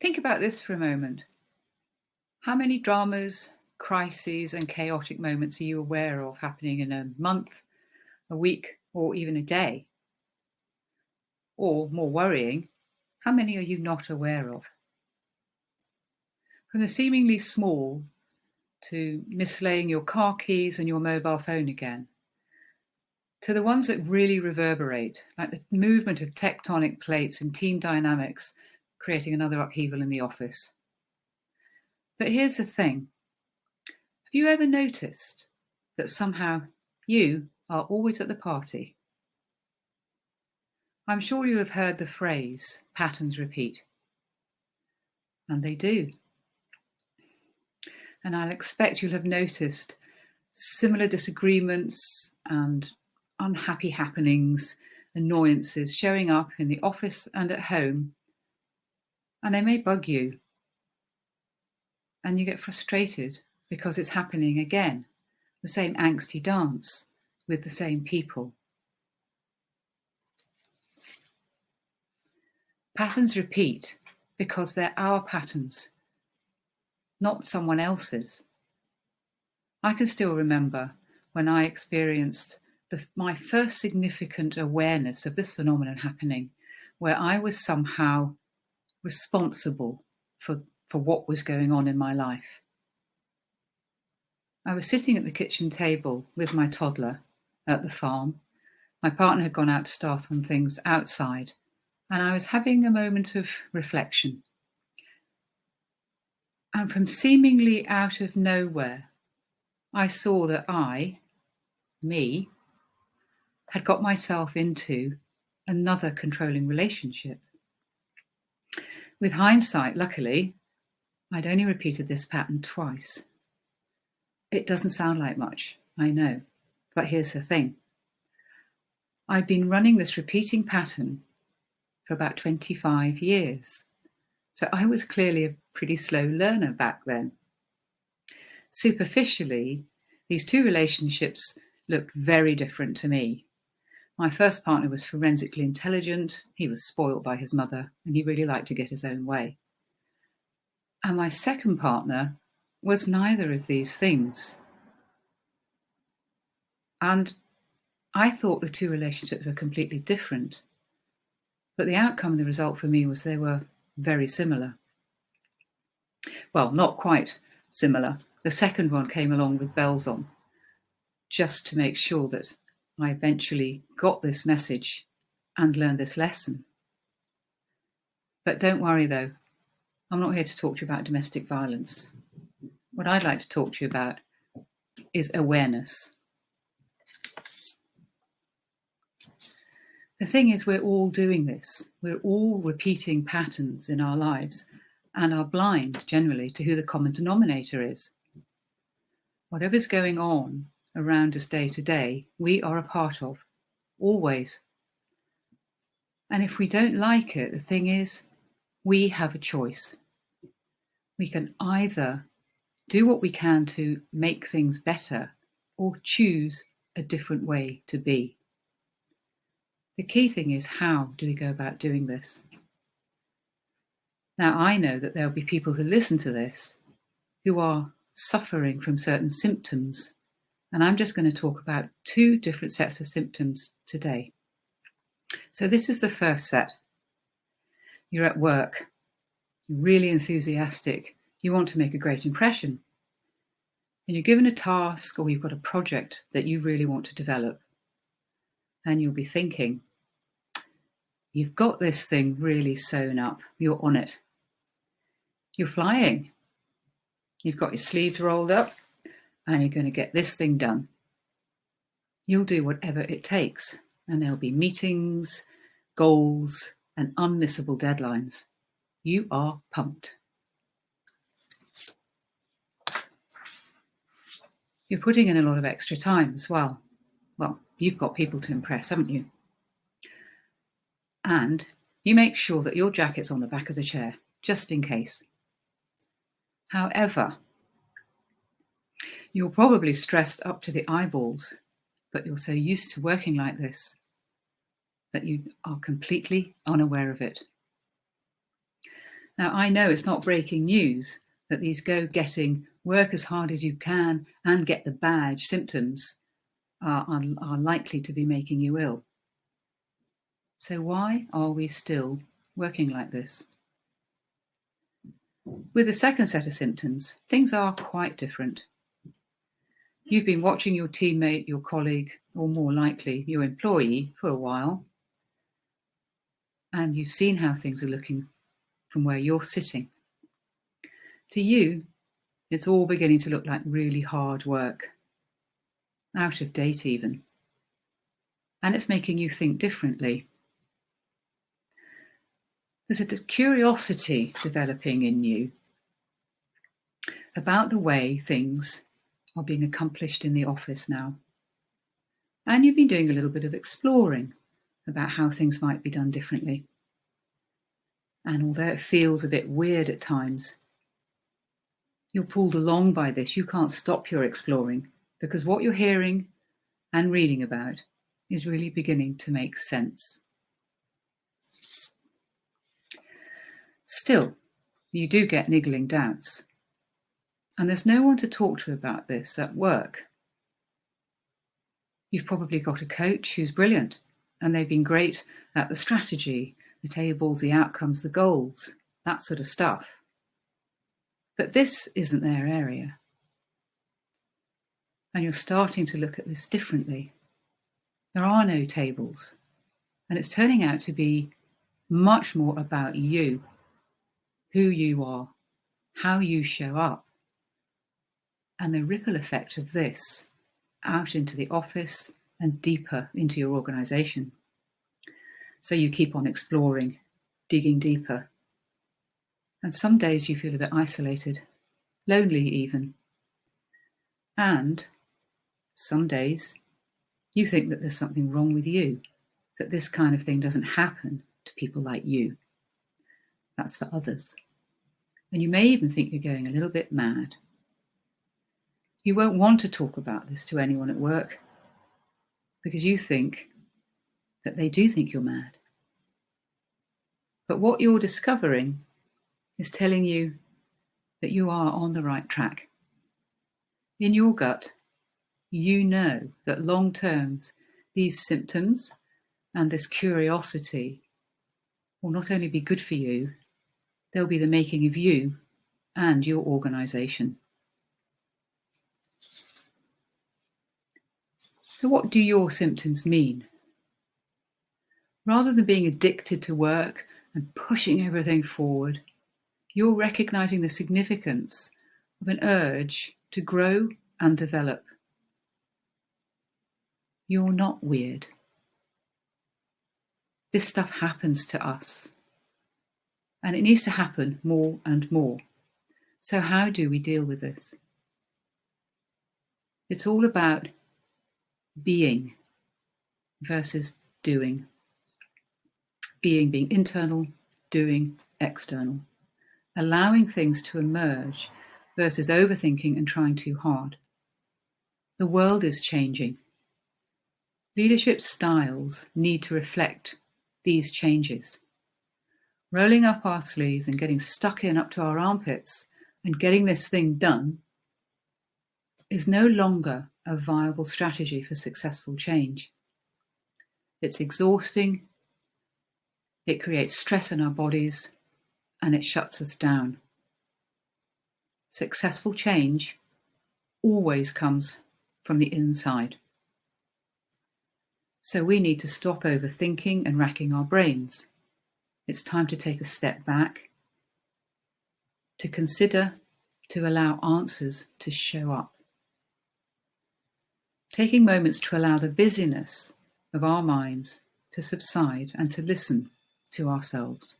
Think about this for a moment. How many dramas, crises, and chaotic moments are you aware of happening in a month, a week, or even a day? Or, more worrying, how many are you not aware of? From the seemingly small to mislaying your car keys and your mobile phone again, to the ones that really reverberate, like the movement of tectonic plates and team dynamics creating another upheaval in the office. But here's the thing. Have you ever noticed that somehow you are always at the party? I'm sure you have heard the phrase, patterns repeat. And they do. And I'll expect you'll have noticed similar disagreements and unhappy happenings, annoyances showing up in the office and at home. And they may bug you. And you get frustrated because it's happening again. The same angsty dance with the same people. Patterns repeat because they're our patterns, not someone else's. I can still remember when I experienced my first significant awareness of this phenomenon happening, where I was somehow responsible for what was going on in my life. I was sitting at the kitchen table with my toddler at the farm. My partner had gone out to start on things outside, and I was having a moment of reflection. And from seemingly out of nowhere, I saw that me, had got myself into another controlling relationship. With hindsight, luckily, I'd only repeated this pattern twice. It doesn't sound like much, I know, but here's the thing. I'd been running this repeating pattern for about 25 years. So I was clearly a pretty slow learner back then. Superficially, these two relationships looked very different to me. My first partner was forensically intelligent, he was spoiled by his mother, and he really liked to get his own way. And my second partner was neither of these things. And I thought the two relationships were completely different. But the outcome and the result for me was they were very similar. Well, not quite similar. The second one came along with bells on, just to make sure that I eventually got this message and learned this lesson. But don't worry though, I'm not here to talk to you about domestic violence. What I'd like to talk to you about is awareness. The thing is, we're all doing this. We're all repeating patterns in our lives and are blind generally to who the common denominator is. Whatever's going on around us day to day, we are a part of, always. And if we don't like it, the thing is, we have a choice. We can either do what we can to make things better or choose a different way to be. The key thing is, how do we go about doing this? Now, I know that there'll be people who listen to this who are suffering from certain symptoms, and I'm just going to talk about two different sets of symptoms today. So this is the first set. You're at work, you're really enthusiastic, you want to make a great impression, and you're given a task or you've got a project that you really want to develop. And you'll be thinking, you've got this thing really sewn up, you're on it. You're flying. You've got your sleeves rolled up and you're going to get this thing done. You'll do whatever it takes, and there'll be meetings, goals, and unmissable deadlines. You are pumped. You're putting in a lot of extra time as well. Well, you've got people to impress, haven't you? And you make sure that your jacket's on the back of the chair, just in case. However, you're probably stressed up to the eyeballs, but you're so used to working like this that you are completely unaware of it. Now, I know it's not breaking news that these go-getting, work as hard as you can and get the badge symptoms are likely to be making you ill. So why are we still working like this? With the second set of symptoms, things are quite different. You've been watching your teammate, your colleague, or more likely, your employee for a while, and you've seen how things are looking from where you're sitting. To you, it's all beginning to look like really hard work, out of date even, and it's making you think differently. There's a curiosity developing in you about the way things are being accomplished in the office now. And you've been doing a little bit of exploring about how things might be done differently. And although it feels a bit weird at times, you're pulled along by this. You can't stop your exploring because what you're hearing and reading about is really beginning to make sense. Still, you do get niggling doubts. And there's no one to talk to about this at work. You've probably got a coach who's brilliant, and they've been great at the strategy, the tables, the outcomes, the goals, that sort of stuff. But this isn't their area. And you're starting to look at this differently. There are no tables, and it's turning out to be much more about you, who you are, how you show up, and the ripple effect of this out into the office and deeper into your organization. So you keep on exploring, digging deeper. And some days you feel a bit isolated, lonely even. And some days you think that there's something wrong with you, that this kind of thing doesn't happen to people like you. That's for others. And you may even think you're going a little bit mad. You won't want to talk about this to anyone at work because you think that they do think you're mad. But what you're discovering is telling you that you are on the right track. In your gut, you know that long term, these symptoms and this curiosity will not only be good for you, they'll be the making of you and your organization. So what do your symptoms mean? Rather than being addicted to work and pushing everything forward, you're recognizing the significance of an urge to grow and develop. You're not weird. This stuff happens to us, and it needs to happen more and more. So how do we deal with this? It's all about being versus doing. Being internal, doing external. Allowing things to emerge versus overthinking and trying too hard. The world is changing. Leadership styles need to reflect these changes. Rolling up our sleeves and getting stuck in up to our armpits and getting this thing done is no longer a viable strategy for successful change. It's exhausting, it creates stress in our bodies, and it shuts us down. Successful change always comes from the inside. So we need to stop overthinking and racking our brains. It's time to take a step back, to consider, to allow answers to show up. Taking moments to allow the busyness of our minds to subside and to listen to ourselves.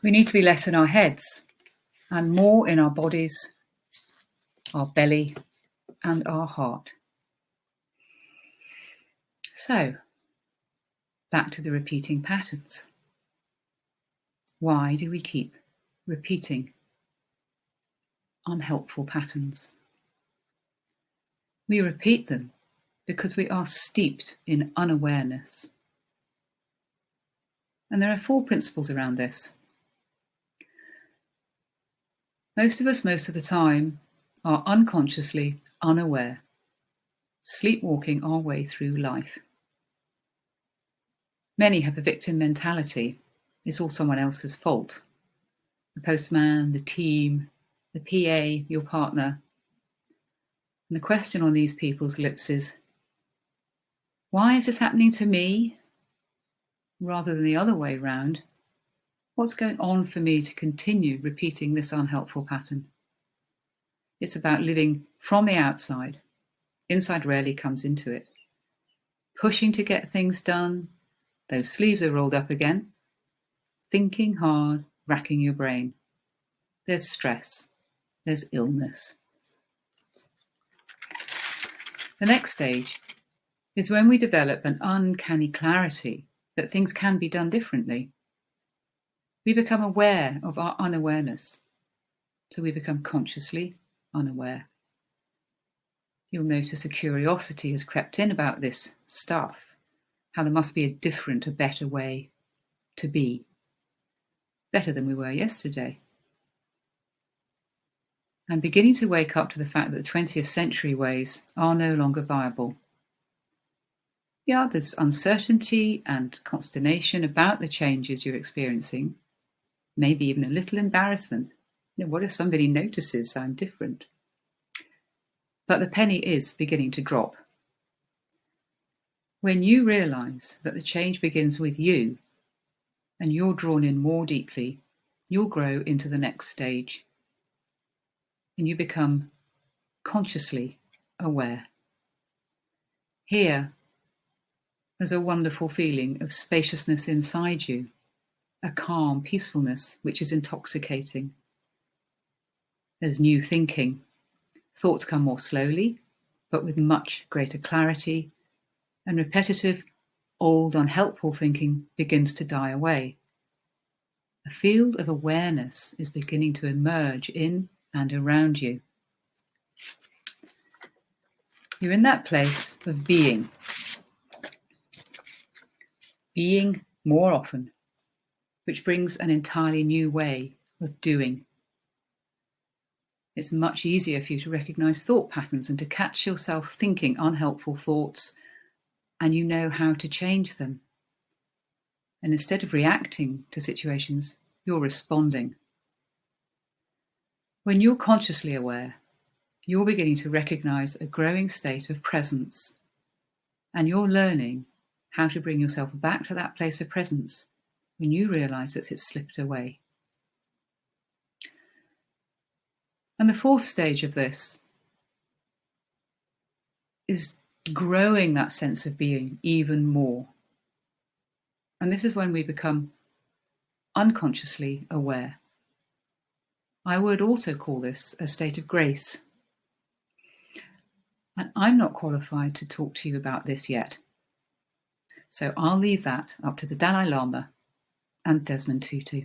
We need to be less in our heads and more in our bodies, our belly, and our heart. So, back to the repeating patterns. Why do we keep repeating unhelpful patterns? We repeat them because we are steeped in unawareness. And there are 4 principles around this. Most of us, most of the time, are unconsciously unaware, sleepwalking our way through life. Many have a victim mentality. It's all someone else's fault. The postman, the team, the PA, your partner. And the question on these people's lips is, why is this happening to me? Rather than the other way round, what's going on for me to continue repeating this unhelpful pattern? It's about living from the outside. Inside rarely comes into it. Pushing to get things done, those sleeves are rolled up again. Thinking hard, racking your brain. There's stress. There's illness. The next stage is when we develop an uncanny clarity that things can be done differently. We become aware of our unawareness. So we become consciously unaware. You'll notice a curiosity has crept in about this stuff, how there must be a different, a better way to be. Better than we were yesterday. And beginning to wake up to the fact that the 20th century ways are no longer viable. Yeah, there's uncertainty and consternation about the changes you're experiencing, maybe even a little embarrassment. What if somebody notices I'm different? But the penny is beginning to drop. When you realize that the change begins with you and you're drawn in more deeply, you'll grow into the next stage and you become consciously aware. Here, there's a wonderful feeling of spaciousness inside you, a calm peacefulness which is intoxicating. There's new thinking. Thoughts come more slowly, but with much greater clarity, and repetitive, old, unhelpful thinking begins to die away. A field of awareness is beginning to emerge in and around you. You're in that place of being more often, which brings an entirely new way of doing. It's much easier for you to recognize thought patterns and to catch yourself thinking unhelpful thoughts, and you know how to change them. And instead of reacting to situations, you're responding. When you're consciously aware, you're beginning to recognize a growing state of presence, and you're learning how to bring yourself back to that place of presence when you realize that it's slipped away. And the 4th stage of this is growing that sense of being even more. And this is when we become unconsciously aware. I would also call this a state of grace. And I'm not qualified to talk to you about this yet. So I'll leave that up to the Dalai Lama and Desmond Tutu.